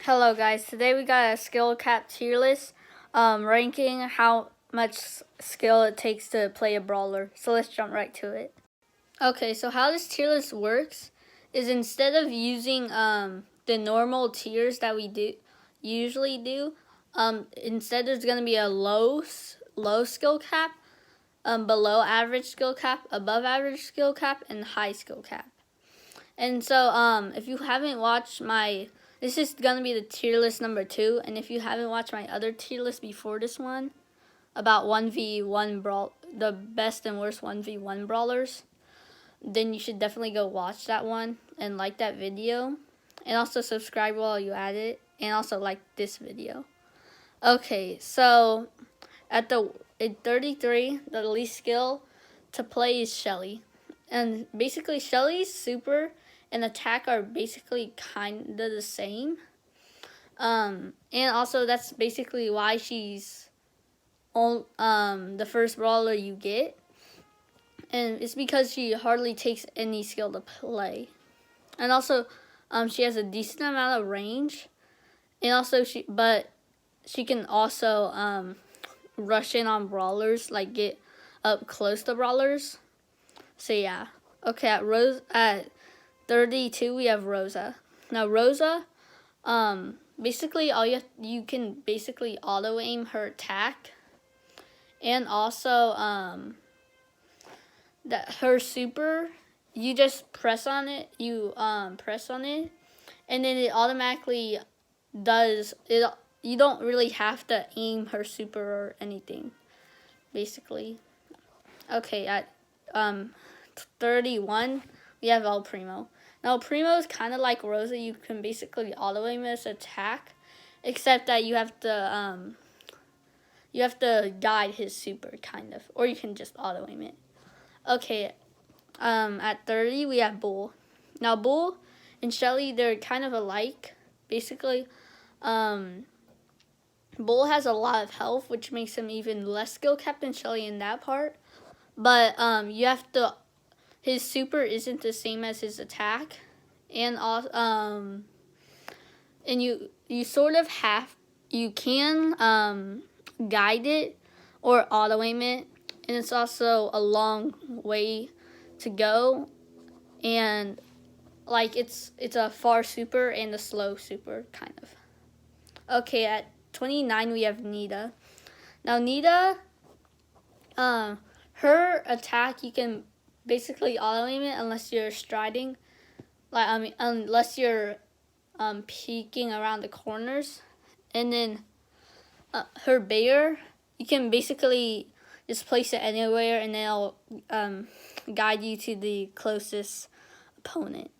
Hello guys, today we got a skill cap tier list ranking how much skill it takes to play a brawler. So let's jump right to it. Okay, so how this tier list works is instead of using the normal tiers that we usually do, instead there's going to be a low skill cap, below average skill cap, above average skill cap, and high skill cap. And so if you haven't watched this is going to be the tier list number 2, and if you haven't watched my other tier list before this one, about 1v1 the best and worst 1v1 brawlers, then you should definitely go watch that one and like that video, and also subscribe while you at it, and also like this video. Okay, so at 33, the least skill to play is Shelly. And basically Shelly's super and attack are basically kind of the same. And also that's basically why she's the first brawler you get. And it's because she hardly takes any skill to play. And also she has a decent amount of range. And also she can also rush in on brawlers, like get up close to brawlers. So yeah. Okay, at 32 we have Rosa. Now Rosa, basically you can basically auto aim her attack, and also that her super, you just press on it, and then it automatically does it. You don't really have to aim her super or anything, basically. Okay, at 31 we have El Primo. Now El Primo is kind of like Rosa. You can basically auto aim his attack, except that you have to guide his super, kind of, or you can just auto aim it. Okay, at 30 we have Bull. Now Bull and Shelly, they're kind of alike, basically. Bull has a lot of health, which makes him even less skill capped than Shelly in that part. But his super isn't the same as his attack, and you sort of you can guide it or auto aim it, and it's also a long way to go, and like it's a far super and a slow super, kind of. Okay, at 29 we have Nita. Now Nita, her attack, you can basically auto aim it unless you're striding, unless you're peeking around the corners. And then her bear, you can basically just place it anywhere, and it'll guide you to the closest opponent.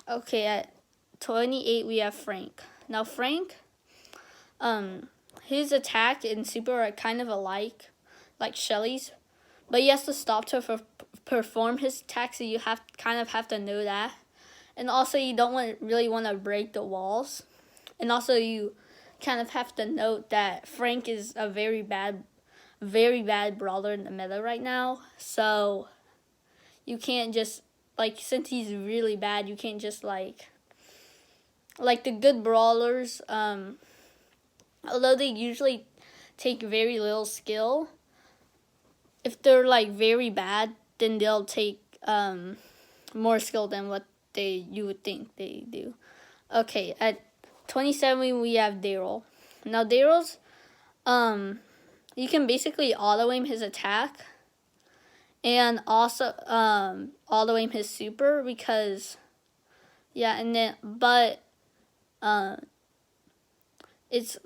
Okay, at 28 we have Frank. Now Frank, his attack and super are kind of alike, like Shelly's, but he has to stop to perform his attack, so you have to know that. And also you don't really want to break the walls. And also you kind of have to note that Frank is a very bad brawler in the meta right now. So you can't just, since he's really bad, you can't just like the good brawlers, although they usually take very little skill, if they're very bad, then they'll take more skill than what you would think they do. Okay, at 27 we have Daryl. Now Daryl's, you can basically auto aim his attack, and also auto aim his super, because it's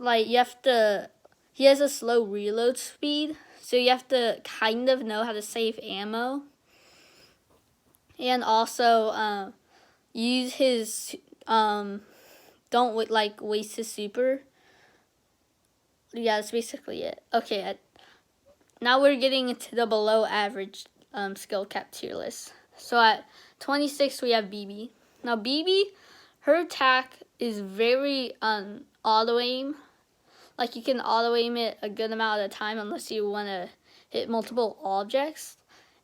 he has a slow reload speed, so you have to kind of know how to save ammo, and also use his don't waste his super. Yeah, that's basically it. Okay, now we're getting into the below average skill cap tier list. So at 26 we have BB. Now BB, her attack is very auto aim. You can auto aim it a good amount of the time unless you want to hit multiple objects.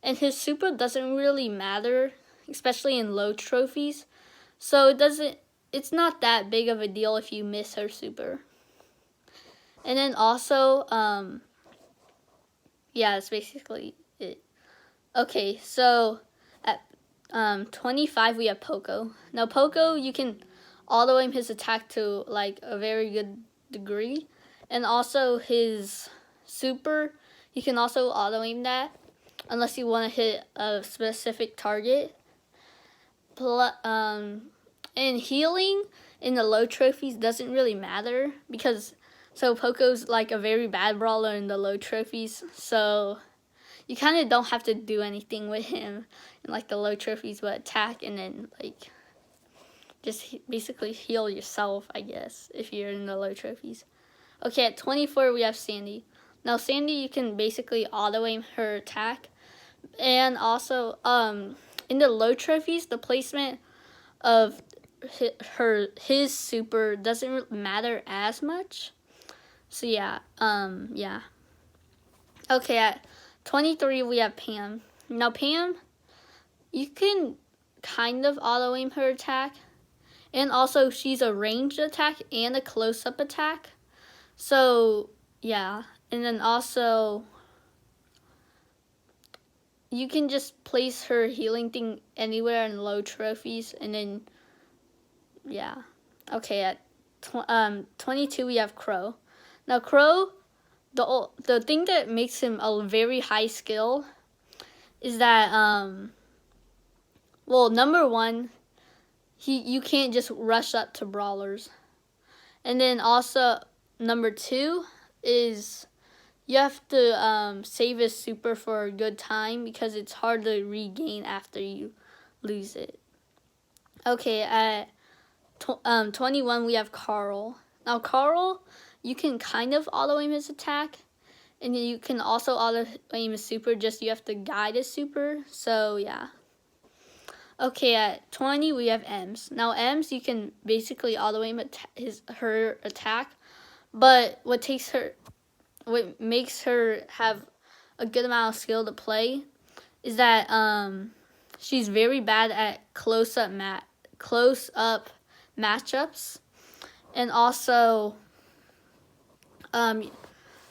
And his super doesn't really matter, especially in low trophies. So it doesn't it's not that big of a deal if you miss her super. And then also, yeah, that's basically it. Okay, so at 25 we have Poco. Now Poco, you can auto aim his attack to like a very good degree, and also his super, you can also auto aim that unless you want to hit a specific target. And healing in the low trophies doesn't really matter because Poco's like a very bad brawler in the low trophies, so you kind of don't have to do anything with him in like the low trophies, but attack and then like just basically heal yourself, I guess, if you're in the low trophies. Okay, at 24 we have Sandy. Now Sandy, you can basically auto aim her attack, and also in the low trophies, the placement of his super doesn't matter as much. So yeah, yeah. Okay, at 23 we have Pam. Now Pam, you can kind of auto aim her attack, and also she's a ranged attack and a close up attack. So yeah, and then also you can just place her healing thing anywhere in low trophies, and then yeah. Okay, at 22 we have Crow. Now Crow, the thing that makes him a very high skill is that well, number one, you can't just rush up to brawlers, and then also number two is you have to save his super for a good time because it's hard to regain after you lose it. Okay, at 21 we have Carl. Now Carl, you can kind of auto aim his attack, and you can also auto aim his super, just you have to guide his super. So yeah. Okay, at 20 we have Ems. Now Ems, you can basically auto aim her attack, but what makes her have a good amount of skill to play is that she's very bad at close up matchups, and also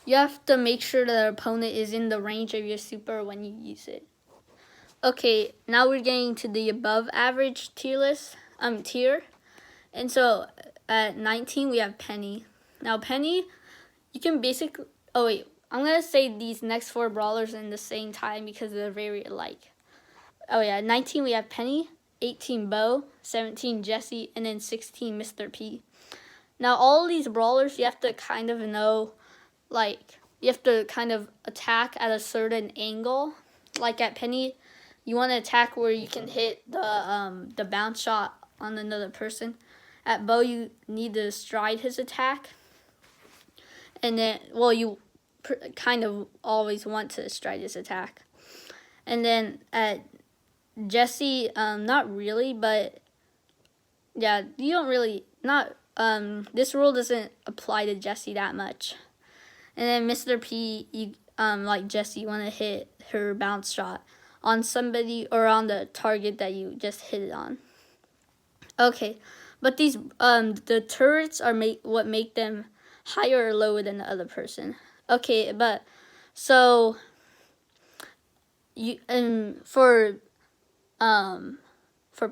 you have to make sure the opponent is in the range of your super when you use it. Okay, now we're getting to the above average tier. And so at 19 we have Penny. Now Penny, you can basically, oh wait, I'm gonna say these next four brawlers in the same time because they're very alike. Oh yeah, 19 we have Penny, 18 Bo, 17 Jesse, and then 16 Mr. P. Now all of these brawlers, you have to kind of know, like, you have to kind of attack at a certain angle. Like at Penny, you want to attack where you can hit the bounce shot on another person. At Bo, you need to stride his attack. And then, well, you kind of always want to stride his attack. And then at Jesse, not really, but yeah, you don't really, this rule doesn't apply to Jesse that much. And then Mr. P, you, like Jesse, you want to hit her bounce shot on somebody or on the target that you just hit it on. Okay, but these the turrets are what make them higher or lower than the other person. Okay, but so you for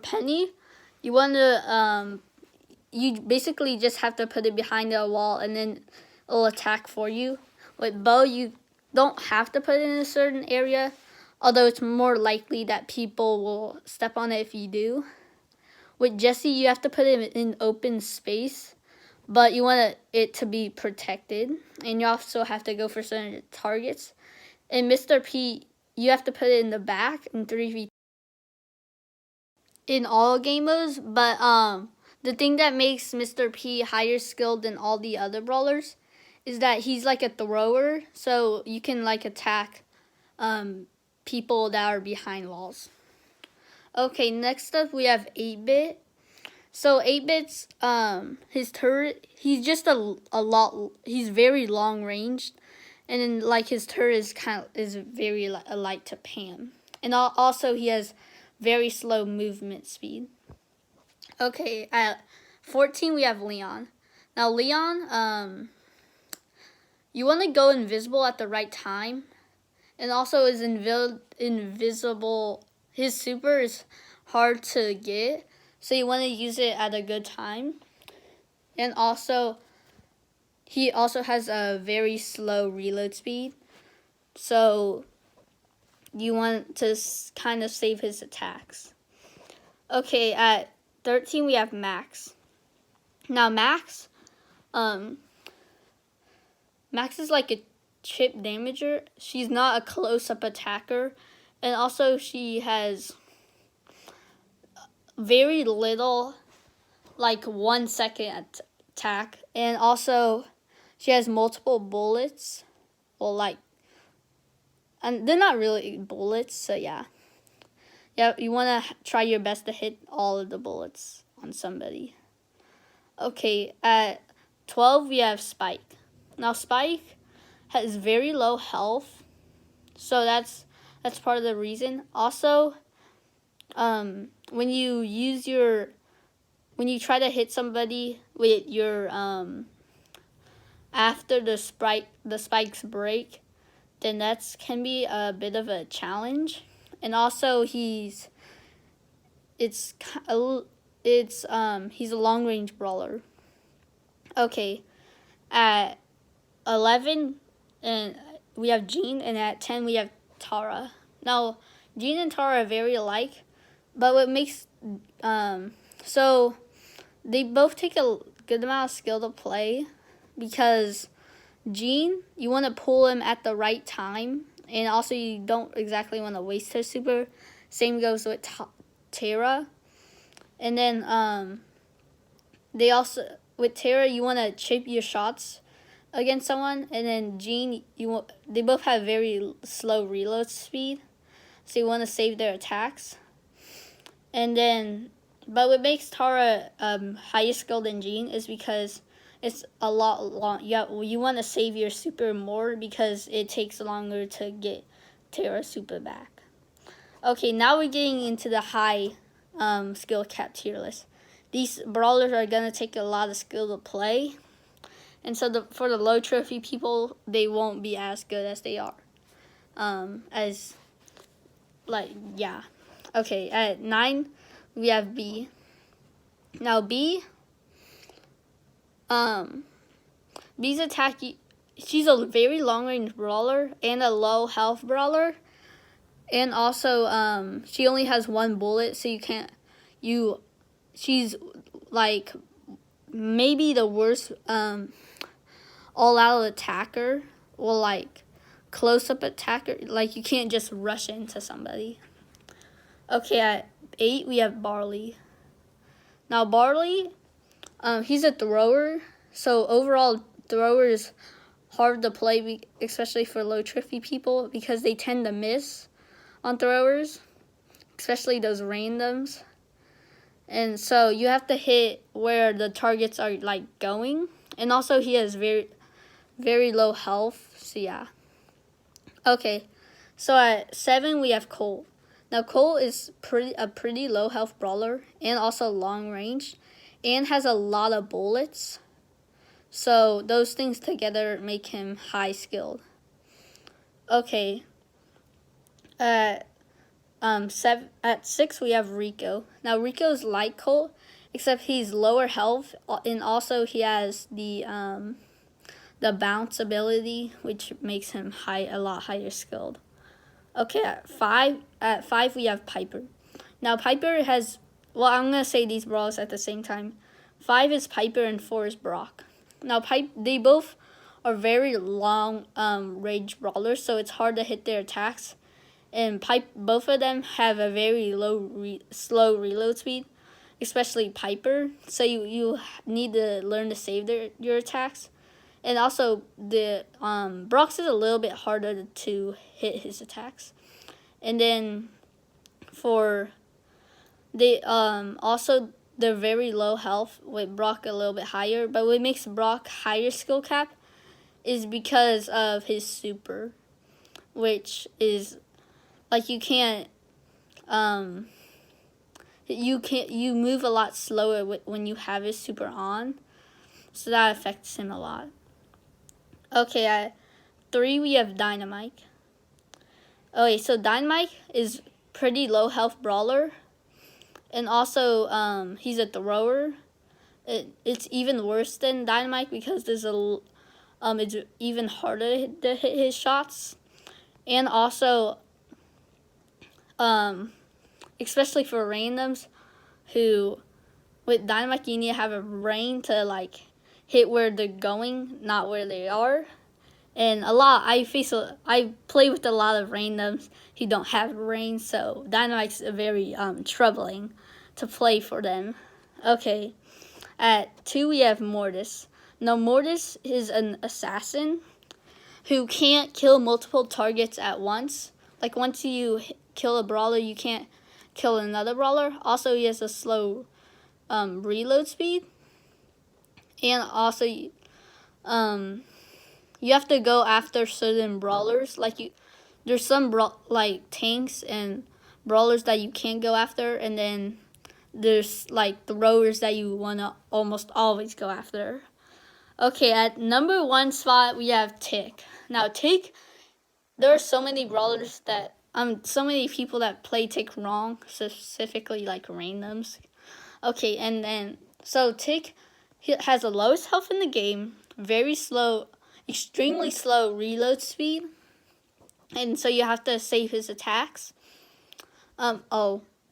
Penny, you want to you basically just have to put it behind a wall and then it'll attack for you. With Bo, you don't have to put it in a certain area, although it's more likely that people will step on it if you do. With Jesse, you have to put it in open space, but you want it to be protected, and you also have to go for certain targets. And Mr. P, you have to put it in the back in 3v in all game modes, but the thing that makes Mr. P higher skilled than all the other brawlers is that he's like a thrower, so you can like attack people that are behind walls. Okay, next up we have 8-Bit. So 8-Bit's his turret, he's just he's very long ranged, and then like his turret is very alike to Pam, and also he has very slow movement speed. Okay, at 14, we have Leon. Now, Leon, you want to go invisible at the right time. And also, his invisible, his super is hard to get. So you want to use it at a good time. And also, he also has a very slow reload speed. So you want to kind of save his attacks. Okay, at 13 we have Max. Now Max is like a chip damager. She's not a close-up attacker. And also she has very little, like 1 second attack. And also she has multiple bullets. Well, like, and they're not really bullets, so yeah. Yeah, you want to try your best to hit all of the bullets on somebody. Okay, at 12 we have Spike. Now Spike has very low health, so that's part of the reason. Also, when you try to hit somebody with your after the spikes break, then that can be a bit of a challenge. And also he's a long range brawler. Okay, at 11 and we have Jean, and at 10 we have Tara. Now Jean and Tara are very alike, but what makes so they both take a good amount of skill to play, because Jean, you want to pull him at the right time, and also you don't exactly want to waste her super. Same goes with Tara. And then they also, with Tara, you want to chip your shots against someone, and then Jean, they both have very slow reload speed, so you want to save their attacks. And then, but what makes Tara higher skill than Jean is because it's a lot long. You want to save your super more because it takes longer to get Tara's super back. Okay, now we're getting into the high skill cap tier list. These brawlers are going to take a lot of skill to play. And so for the low trophy people, they won't be as good as they are. Okay, at 9, we have B. Now B, B's attack, she's a very long range brawler and a low health brawler. And also, she only has 1 bullet, so she's like maybe the worst all-out attacker, or like close-up attacker. Like, you can't just rush into somebody. Okay, at 8 we have Barley. Now Barley, he's a thrower, so overall thrower is hard to play, especially for low trophy people, because they tend to miss on throwers, especially those randoms. And so you have to hit where the targets are like going. And also he has very, very low health, so yeah. Okay, so at 7 we have Cole. Now Cole is a pretty low health brawler and also long range and has a lot of bullets. So those things together make him high skilled. Okay. At 6 we have Rico. Now Rico's like Cole, except he's lower health, and also he has the bounce ability, which makes him a lot higher skilled. Okay, at 5 we have Piper. Now Piper has, well, I'm gonna say these brawlers at the same time. 5 is Piper and 4 is Brock. Now they both are very long range brawlers, so it's hard to hit their attacks. And both of them have a very slow reload speed, especially Piper. So you need to learn to save your attacks. And also the Brock's is a little bit harder to hit his attacks. And then for they're very low health, with Brock a little bit higher. But what makes Brock higher skill cap is because of his super, which is like you can't you move a lot slower when you have his super on, so that affects him a lot. Okay, at 3 we have Dynamite. Okay, so Dynamite is pretty low health brawler, and also he's a thrower. It's even worse than Dynamite because it's even harder to hit his shots, and also especially for randoms who with Dynamite you need to have a range to like hit where they're going, not where they are. And I play with a lot of randoms who don't have range, so Dynamite's very troubling to play for them. Okay, at 2 we have Mortis. Now Mortis is an assassin who can't kill multiple targets at once. Like once you kill a brawler, you can't kill another brawler. Also, he has a slow reload speed, and also you have to go after certain brawlers. There's some like tanks and brawlers that you can't go after, and then there's like throwers that you wanna almost always go after. Okay, at number 1 spot we have Tick. Now Tick, there are so many brawlers that so many people that play Tick wrong, specifically like randoms. Okay, and then so Tick has the lowest health in the game, very slow, extremely slow reload speed, and so you have to save his attacks.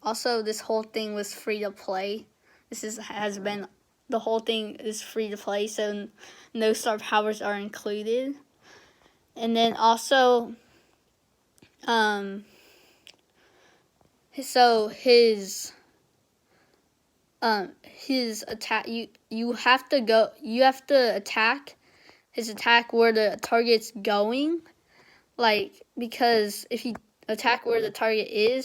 Also this whole thing was free to play. The whole thing is free to play, so no star powers are included. And then also so his attack, you have to attack his attack where the target's going, like, because if you attack where the target is,